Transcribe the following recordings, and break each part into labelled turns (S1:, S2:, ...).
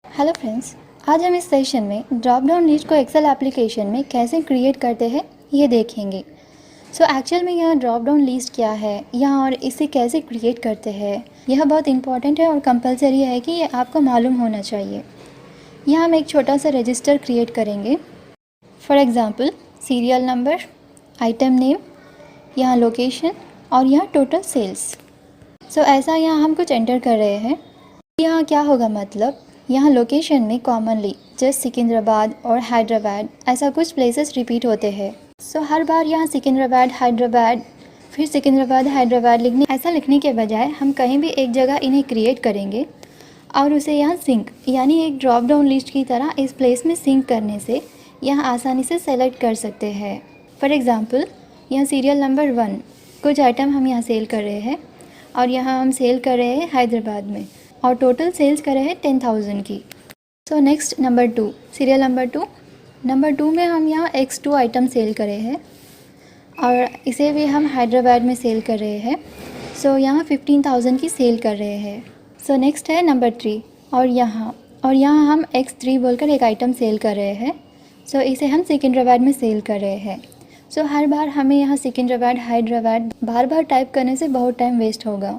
S1: Hello friends, आज हम इस सेशन में ड्रॉप डाउन लिस्ट को एक्सेल एप्लीकेशन में कैसे क्रिएट करते हैं ये देखेंगे। एक्चुअल में यह ड्रॉप डाउन लिस्ट क्या है यहाँ और इसे कैसे क्रिएट करते हैं, यह बहुत इंपॉर्टेंट है और कंपलसरी है कि ये आपको मालूम होना चाहिए। यहाँ हम एक छोटा सा रजिस्टर क्रिएट करेंगे। For example serial number, item name, यहाँ लोकेशन और यहाँ टोटल सेल्स। ऐसा यहाँ हम कुछ एंटर कर रहे हैं। यहाँ क्या होगा, मतलब यहाँ लोकेशन में कॉमनली जस्ट सिकंदराबाद और हैदराबाद ऐसा कुछ प्लेसेस रिपीट होते हैं। हर बार यहाँ सिकंदराबाद हैदराबाद फिर सिकंदराबाद हैदराबाद ऐसा लिखने के बजाय हम कहीं भी एक जगह इन्हें क्रिएट करेंगे और उसे यहाँ सिंक यानी एक ड्रॉप डाउन लिस्ट की तरह इस प्लेस में सिंक करने से यहाँ आसानी से सेलेक्ट कर सकते हैं। फॉर एग्ज़ाम्पल यहाँ सीरियल नंबर 1 कुछ आइटम हम यहाँ सेल कर रहे हैं और यहाँ हम सेल कर रहे हैं हैदराबाद में और टोटल सेल्स करे हैं 10,000 की। नेक्स्ट नंबर 2, सीरियल नंबर 2 में हम यहाँ X2 आइटम सेल करे हैं और इसे भी हम हैदराबाद में सेल कर रहे हैं। यहाँ 15,000 की सेल कर रहे हैं। नेक्स्ट है नंबर 3 और यहाँ हम X3 बोलकर एक आइटम सेल कर रहे हैं। इसे हम सिकंदराबाद में सेल कर रहे हैं। हर बार हमें यहाँ सिकंदराबाद हैदराबाद बार बार टाइप करने से बहुत टाइम वेस्ट होगा।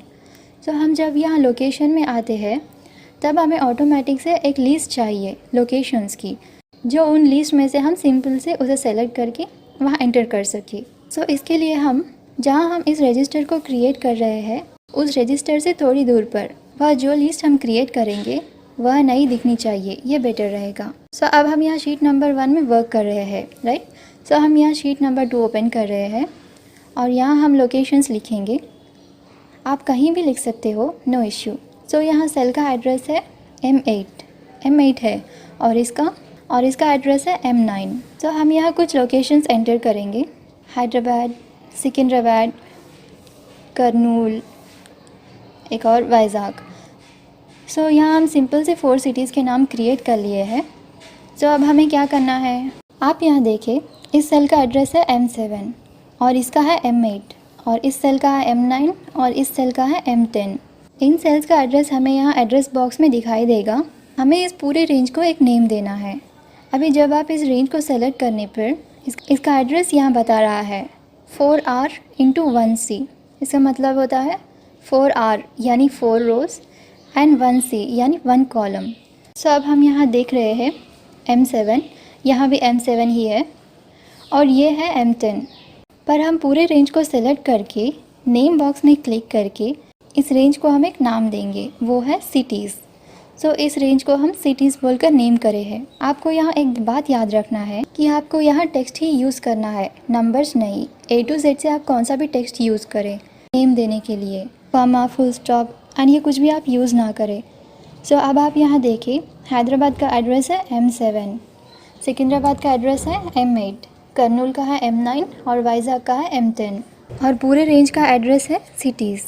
S1: हम जब यहाँ लोकेशन में आते हैं तब हमें ऑटोमेटिक से एक लिस्ट चाहिए लोकेशंस की, जो उन लिस्ट में से हम सिंपल से उसे सेलेक्ट करके वहाँ एंटर कर सके। इसके लिए हम जहाँ हम इस रजिस्टर को क्रिएट कर रहे हैं उस रजिस्टर से थोड़ी दूर पर वह जो लिस्ट हम क्रिएट करेंगे वह नहीं दिखनी चाहिए, ये बेटर रहेगा। अब हम यहाँ शीट नंबर 1 में वर्क कर रहे हैं, राइट। हम यहाँ शीट नंबर 2 ओपन कर रहे हैं और यहाँ हम लोकेशंस लिखेंगे। आप कहीं भी लिख सकते हो, नो इश्यू। यहाँ सेल का एड्रेस है M8 है और इसका एड्रेस है M9। हम यहाँ कुछ लोकेशंस एंटर करेंगे, हैदराबाद, सिकंदराबाद, करनूल, एक और वाइज़ाग। यहाँ हम सिंपल से 4 सिटीज़ के नाम क्रिएट कर लिए हैं। अब हमें क्या करना है, आप यहाँ देखें, इस सेल का एड्रेस है M7 और इसका है M8 और इस सेल का है M9 और इस सेल का है M10। इन सेल्स का एड्रेस हमें यहाँ एड्रेस बॉक्स में दिखाई देगा। हमें इस पूरे रेंज को एक नेम देना है। अभी जब आप इस रेंज को सेलेक्ट करने पर इसका एड्रेस यहाँ बता रहा है 4R × 1C। इसका मतलब होता है 4R यानी 4 रोज़ एंड 1C यानी 1 कॉलम। अब हम यहाँ देख रहे हैं M7, यहाँ भी M7 ही है और ये है M10। पर हम पूरे रेंज को सेलेक्ट करके नेम बॉक्स में क्लिक करके इस रेंज को हम एक नाम देंगे, वो है सिटीज़। इस रेंज को हम सिटीज़ बोलकर नेम करे हैं। आपको यहाँ एक बात याद रखना है कि आपको यहाँ टेक्स्ट ही यूज़ करना है, नंबर्स नहीं। A to Z से आप कौन सा भी टेक्स्ट यूज़ करें नेम देने के लिए, कॉमा, फुल स्टॉप एंड ये कुछ भी आप यूज़ ना करें। अब आप यहाँ देखिए, हैदराबाद का एड्रेस है M7, सिकंदराबाद का एड्रेस है M8, करनूल का है M9 और वाइज़ाग का है M10 और पूरे रेंज का एड्रेस है सिटीज़।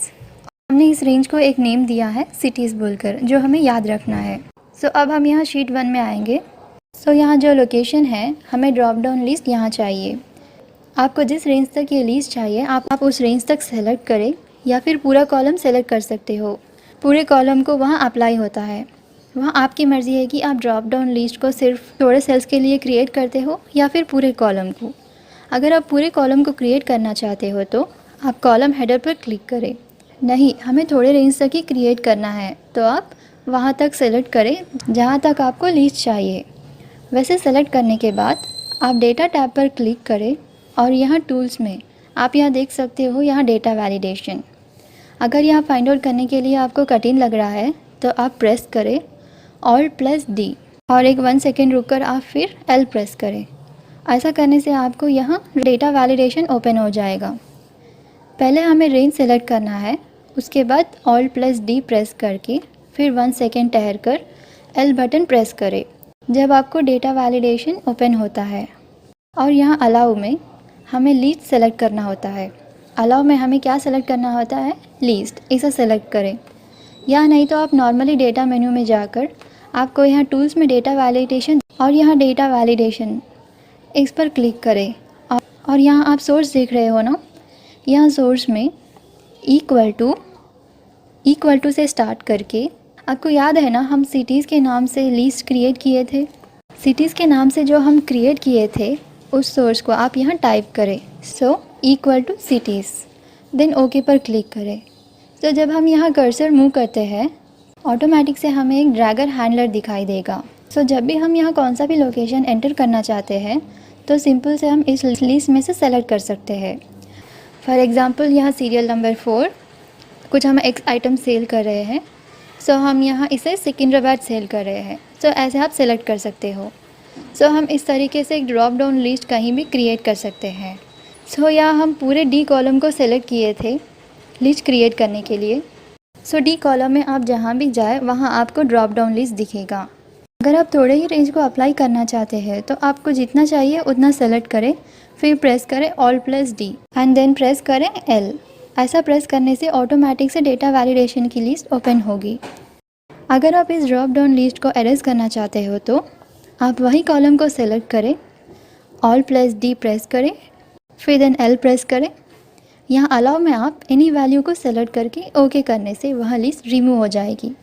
S1: हमने इस रेंज को एक नेम दिया है सिटीज़ बोलकर, जो हमें याद रखना है। अब हम यहाँ शीट 1 में आएंगे। यहाँ जो लोकेशन है, हमें ड्रॉप डाउन लिस्ट यहाँ चाहिए। आपको जिस रेंज तक ये लिस्ट चाहिए आप उस रेंज तक सेलेक्ट करें या फिर पूरा कॉलम सेलेक्ट कर सकते हो। पूरे कॉलम को वहाँ अप्लाई होता है। वहाँ आपकी मर्ज़ी है कि आप ड्रॉप डाउन लिस्ट को सिर्फ थोड़े सेल्स के लिए क्रिएट करते हो या फिर पूरे कॉलम को। अगर आप पूरे कॉलम को क्रिएट करना चाहते हो तो आप कॉलम हेडर पर क्लिक करें। नहीं, हमें थोड़े रेंज तक ही क्रिएट करना है तो आप वहाँ तक सेलेक्ट करें जहाँ तक आपको लिस्ट चाहिए। वैसे सेलेक्ट करने के बाद आप डेटा टैब पर क्लिक करें और यहाँ टूल्स में आप यहाँ देख सकते हो, यहाँ डेटा वैलिडेशन। अगर यहाँ फाइंड आउट करने के लिए आपको कठिन लग रहा है तो आप प्रेस करें Alt+D और एक 1 सेकेंड रुक कर आप फिर L प्रेस करें। ऐसा करने से आपको यहाँ डेटा वैलिडेशन ओपन हो जाएगा। पहले हमें रेंज सेलेक्ट करना है, उसके बाद Alt+D प्रेस करके फिर 1 सेकेंड ठहर कर L बटन प्रेस करें जब आपको डेटा वैलिडेशन ओपन होता है। और यहाँ अलाउ में हमें लिस्ट सेलेक्ट करना होता है। अलाउ में हमें क्या सेलेक्ट करना होता है, लिस्ट, इसे सेलेक्ट करें। या नहीं तो आप नॉर्मली डेटा मेन्यू में जाकर आपको यहाँ टूल्स में डेटा वैलिडेशन और यहाँ डेटा वैलिडेशन इस पर क्लिक करें और यहाँ आप सोर्स देख रहे हो ना, यहाँ सोर्स में इक्वल टू से स्टार्ट करके आपको याद है ना, हम सिटीज़ के नाम से लिस्ट क्रिएट किए थे। सिटीज़ के नाम से जो हम क्रिएट किए थे उस सोर्स को आप यहाँ टाइप करें, so equal to cities, then okay पर क्लिक करें। तो जब हम यहाँ कर्सर मूव करते हैं ऑटोमेटिक से हमें एक ड्रैगर हैंडलर दिखाई देगा। सो जब भी हम यहाँ कौन सा भी लोकेशन एंटर करना चाहते हैं तो सिंपल से हम इस लिस्ट में से सेलेक्ट कर सकते हैं। फॉर एग्ज़ाम्पल यहाँ सीरियल नंबर 4 कुछ हम एक आइटम सेल कर रहे हैं, सो हम यहाँ इसे सिकंदराबाद सेल कर रहे हैं। सो ऐसे आप सेलेक्ट कर सकते हो। सो हम इस तरीके से एक ड्रॉप डाउन लिस्ट कहीं भी क्रिएट कर सकते हैं। सो यहाँ हम पूरे डी कॉलम को सेलेक्ट किए थे लिस्ट क्रिएट करने के लिए। सो डी कॉलम में आप जहाँ भी जाए वहाँ आपको ड्रॉप डाउन लिस्ट दिखेगा। अगर आप थोड़े ही रेंज को अप्लाई करना चाहते हैं तो आपको जितना चाहिए उतना सेलेक्ट करें, फिर प्रेस करें Alt+D एंड देन प्रेस करें L। ऐसा प्रेस करने से ऑटोमेटिक से डेटा वैलिडेशन की लिस्ट ओपन होगी। अगर आप इस ड्रॉप डाउन लिस्ट को एरेज करना चाहते हो तो आप वही कॉलम को सेलेक्ट करें, Alt+D प्रेस करें, फिर देन L प्रेस करें। यहाँ अलाउ में आप एनी वैल्यू को सेलेक्ट करके ओके करने से वह लिस्ट रिमूव हो जाएगी।